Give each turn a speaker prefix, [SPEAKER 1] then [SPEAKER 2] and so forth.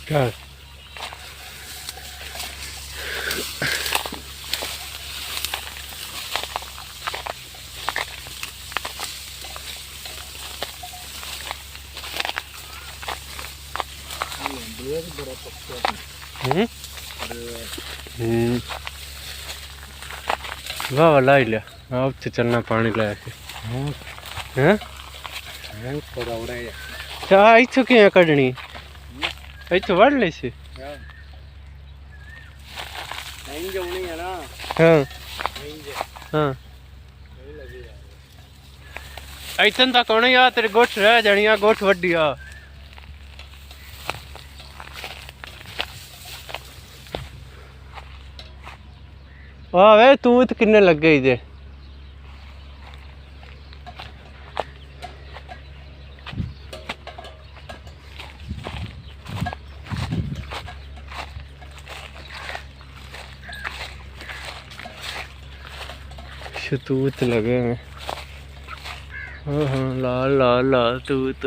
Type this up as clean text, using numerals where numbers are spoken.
[SPEAKER 1] क्या हम्म हम्म वाह वाह ला लिया अब तो चलना पानी लाया हैं चाह इथों क्या कढ़नी इथों वड़ ले से हाँ हाँ इतन तक होने यार तेरे गोठ रह जानी आ गोठ वड्डी आ वाह वे तू तो किन्ने लग गई जे शतूत लगे हैं हाँ हाँ लाल लाल लाल तूत